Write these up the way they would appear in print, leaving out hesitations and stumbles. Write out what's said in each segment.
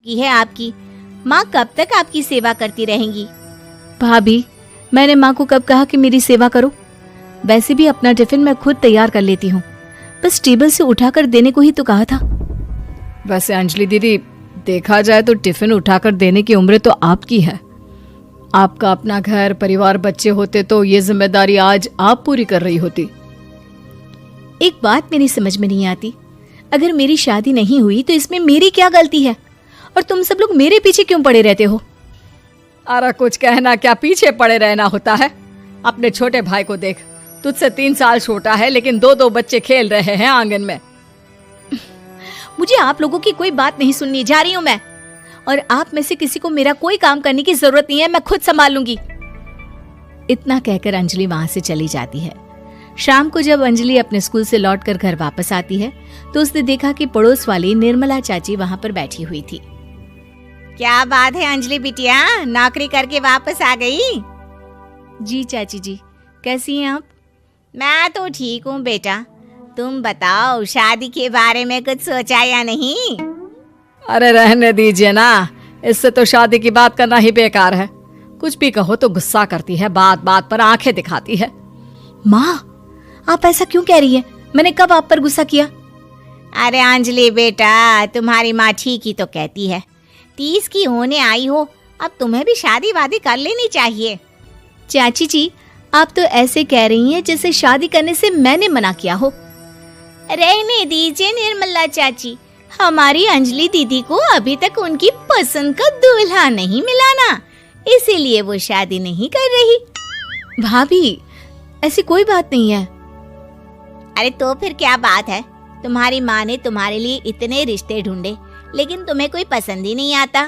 की है आपकी। माँ कब तक आपकी सेवा करती रहेंगी? भाभी, मैंने माँ को कब कहा कि मेरी सेवा करो? वैसे भी अपना टिफिन मैं खुद तैयार कर लेती हूँ, बस टेबल से उठाकर देने को ही तो कहा था। वैसे अंजलि दीदी, देखा जाए तो टिफिन उठाकर देने की उम्र तो आपकी है। आपका अपना घर परिवार बच्चे होते तो ये जिम्मेदारी आज आप पूरी कर रही होती। एक बात मेरी समझ में नहीं आती, अगर मेरी शादी नहीं हुई तो इसमें मेरी क्या गलती है और तुम सब लोग मेरे पीछे क्यों पड़े रहते हो? अरे कुछ कहना क्या पीछे पड़े रहना होता है। अपने छोटे भाई को देख, तुझसे 3 साल छोटा है लेकिन 2 बच्चे खेल रहे हैं आंगन में। मुझे आप लोगों की कोई बात नहीं सुननी, जा रही हूँ मैं। और आप में से किसी को मेरा कोई काम करने की जरूरत नहीं है, मैं खुद संभाल लूंगी। इतना कहकर अंजलि वहां से चली जाती है। शाम को जब अंजलि अपने स्कूल से लौटकर घर वापस आती है तो उसने देखा कि पड़ोस वाली निर्मला चाची वहां पर बैठी हुई थी। क्या बात है अंजलि बिटिया, नौकरी करके वापस आ गई? जी चाची जी, कैसी हैं आप? मैं तो ठीक हूँ बेटा, तुम बताओ शादी के बारे में कुछ सोचा या नहीं? अरे रहने दीजिए ना, इससे तो शादी की बात करना ही बेकार है। कुछ भी कहो तो गुस्सा करती है, बात बात पर आंखें दिखाती है। माँ, आप ऐसा क्यों कह रही हैं? मैंने कब आप पर गुस्सा किया? अरे अंजलि बेटा, तुम्हारी माँ ठीक ही तो कहती है। 30 की होने आई हो, अब तुम्हें भी शादी वादी कर लेनी चाहिए। चाची जी, आप तो ऐसे कह रही हैं जैसे शादी करने से मैंने मना किया हो। रहने दीजिए निर्मला चाची, हमारी अंजलि दीदी को अभी तक उनकी पसंद का दूल्हा नहीं मिला ना, इसीलिए वो शादी नहीं कर रही। भाभी, ऐसी कोई बात नहीं है। अरे तो फिर क्या बात है? तुम्हारी माँ ने तुम्हारे लिए इतने रिश्ते ढूंढे लेकिन तुम्हें कोई पसंद ही नहीं आता।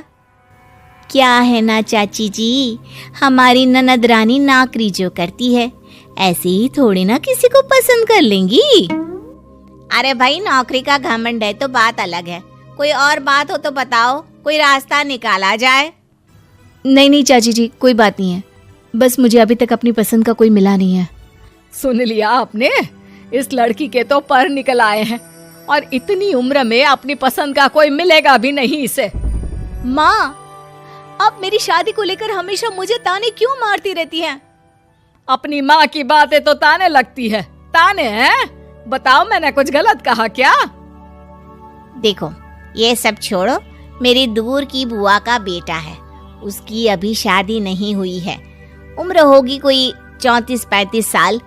क्या है ना चाची जी, हमारी ननद रानी नौकरी जो करती है ऐसे ही थोड़ी ना किसी को पसंद कर लेंगी। अरे भाई, नौकरी का घमंड है तो बात अलग है, कोई और बात हो तो बताओ, कोई रास्ता निकाला जाए। नहीं चाची जी, कोई बात नहीं है, बस मुझे अभी तक अपनी पसंद का कोई मिला नहीं है। सुन लिया आपने, इस लड़की के तो पर निकल आए हैं और इतनी उम्र में अपनी पसंद का कोई मिलेगा भी नहीं इसे। माँ, आप मेरी शादी को लेकर हमेशा मुझे ताने क्यों मारती रहती हैं? अपनी माँ की बातें तो ताने लगती है। ताने हैं? बताओ, मैंने कुछ गलत कहा क्या? देखो, ये सब छोड़ो, मेरी दूर की बुआ का बेटा है, उसकी अभी शादी नहीं हुई है, उम्र होगी कोई 34-35 साल।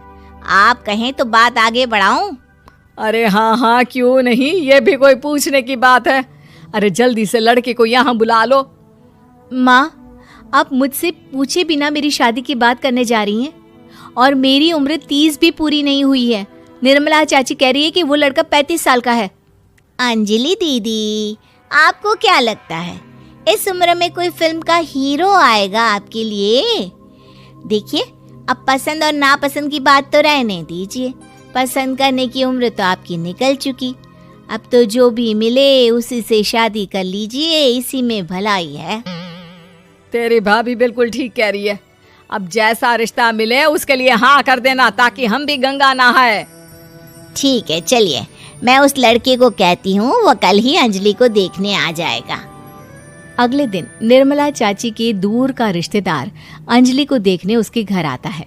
आप कहें तो बात आगे बढ़ाऊं? अरे हाँ, क्यों नहीं, ये भी कोई पूछने की बात है। अरे जल्दी से लड़के को यहाँ बुला लो। माँ, आप मुझसे पूछे बिना मेरी शादी की बात करने जा रही हैं और मेरी उम्र 30 भी पूरी नहीं हुई है। निर्मला चाची कह रही है कि वो लड़का 35 साल का है। अंजलि दीदी, आपको क्या लगता है इस उम्र में कोई फिल्म का हीरो आएगा आपके लिए? देखिए, अब पसंद और नापसंद की बात तो रहने दीजिए, पसंद करने की उम्र तो आपकी निकल चुकी। अब तो जो भी मिले उसी से शादी कर लीजिए, इसी में भलाई है। तेरी भाभी बिल्कुल ठीक कह रही है। अब जैसा रिश्ता मिले उसके लिए हाँ कर देना, ताकि हम भी गंगा नहाए। ठीक है, चलिए मैं उस लड़के को कहती हूँ, वो कल ही अंजलि को देखने आ जाएगा। अगले दिन निर्मला चाची के दूर का रिश्तेदार अंजलि को देखने उसके घर आता है।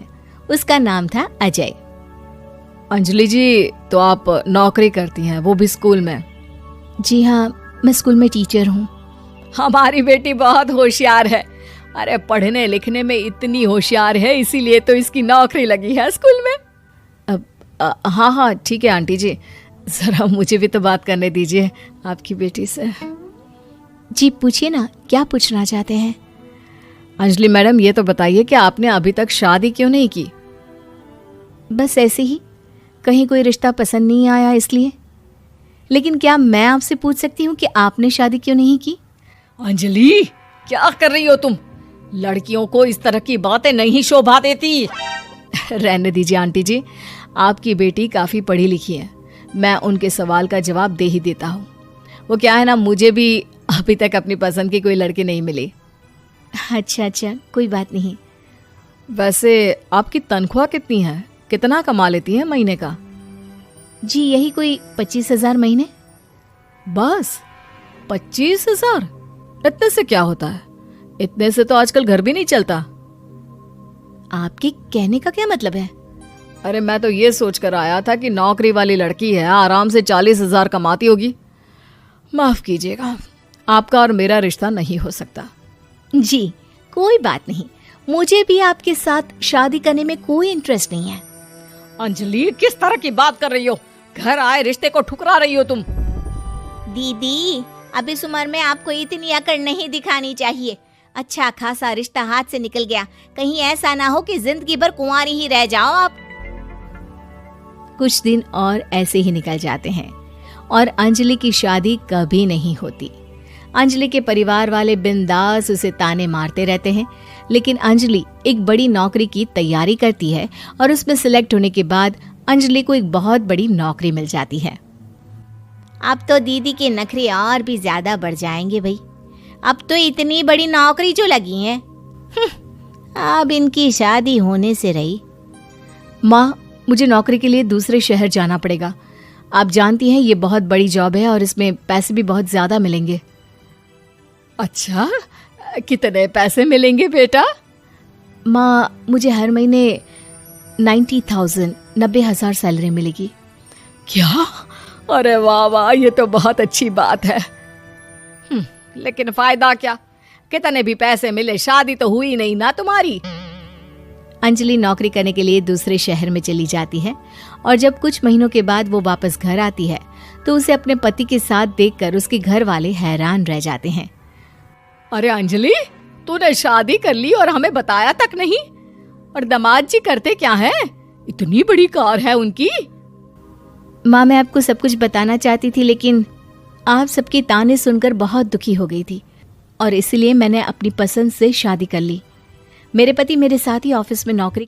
उसका नाम था अजय। अंजलि जी, तो आप नौकरी करती हैं, वो भी स्कूल में? जी हाँ, मैं स्कूल में टीचर हूँ। हमारी बेटी बहुत होशियार है। अरे पढ़ने लिखने में इतनी होशियार है, इसीलिए तो इसकी नौकरी लगी है स्कूल में। हाँ ठीक है आंटी जी, जरा मुझे भी तो बात करने दीजिए आपकी बेटी से। जी पूछिए ना, क्या पूछना चाहते हैं? अंजलि मैडम, ये तो बताइए कि आपने अभी तक शादी क्यों नहीं की? बस ऐसे ही, कहीं कोई रिश्ता पसंद नहीं आया इसलिए। लेकिन क्या मैं आपसे पूछ सकती हूँ कि आपने शादी क्यों नहीं की? अंजलि, क्या कर रही हो तुम? लड़कियों को इस तरह की बातें नहीं शोभा देती। रहने दीजिए आंटी जी, आपकी बेटी काफी पढ़ी लिखी है, मैं उनके सवाल का जवाब दे ही देता हूँ। वो क्या है ना, मुझे भी अभी तक अपनी पसंद की कोई लड़की नहीं मिली। अच्छा, कोई बात नहीं। वैसे आपकी तनख्वाह कितनी है, कितना कमा लेती हैं महीने का? जी यही कोई 25,000 महीने। बस 25,000? इतने से क्या होता है? इतने से तो आजकल घर भी नहीं चलता। आपके कहने का क्या मतलब है? अरे मैं तो ये सोच कर आया था कि नौकरी वाली लड़की है, आराम से 40,000 कमाती होगी। माफ कीजिएगा, आपका और मेरा रिश्ता नहीं हो सकता। जी कोई बात नहीं, मुझे भी आपके साथ शादी करने में कोई इंटरेस्ट नहीं है। अंजलि, किस तरह की बात कर रही हो? घर आए रिश्ते को ठुकरा रही हो तुम। दीदी अब इस उम्र में आपको इतनी अकड़ नहीं दिखानी चाहिए। अच्छा खासा रिश्ता हाथ से निकल गया, कहीं ऐसा ना हो कि जिंदगी भर कुंवारी ही रह जाओ आप। कुछ दिन और ऐसे ही निकल जाते हैं और अंजलि की शादी कभी नहीं होती। अंजलि के परिवार वाले बिंदास उसे ताने मारते रहते हैं, लेकिन अंजलि एक बड़ी नौकरी की तैयारी करती है और उसमें सिलेक्ट होने के बाद अंजलि को एक बहुत बड़ी नौकरी मिल जाती है। अब तो दीदी के नखरे और भी ज्यादा बढ़ जाएंगे भाई, अब तो इतनी बड़ी नौकरी जो लगी है, अब इनकी शादी होने से रही। माँ, मुझे नौकरी के लिए दूसरे शहर जाना पड़ेगा। आप जानती हैं ये बहुत बड़ी जॉब है और इसमें पैसे भी बहुत ज्यादा मिलेंगे। अच्छा, कितने पैसे मिलेंगे बेटा? माँ मुझे हर महीने 90,000 सैलरी मिलेगी। क्या? अरे वाह वाह, ये तो बहुत अच्छी बात है। लेकिन फायदा क्या? कितने भी पैसे मिले, शादी तो हुई नहीं ना तुम्हारी। अंजलि नौकरी करने के लिए दूसरे शहर में चली जाती है और जब कुछ महीनों के बाद वो वापस घर आती है तो उसे अपने पति के साथ देखकर उसके घर वाले हैरान रह जाते हैं। अरे अंजलि, तूने शादी कर ली और हमें बताया तक नहीं। और दामाद जी करते क्या हैं? इतनी बड़ी कार है उनकी। माँ मैं आपको सब कुछ बताना चाहती थी, लेकिन आप सबके ताने सुनकर बहुत दुखी हो गई थी और इसलिए मैंने अपनी पसंद से शादी कर ली। मेरे पति मेरे साथ ही ऑफिस में नौकरी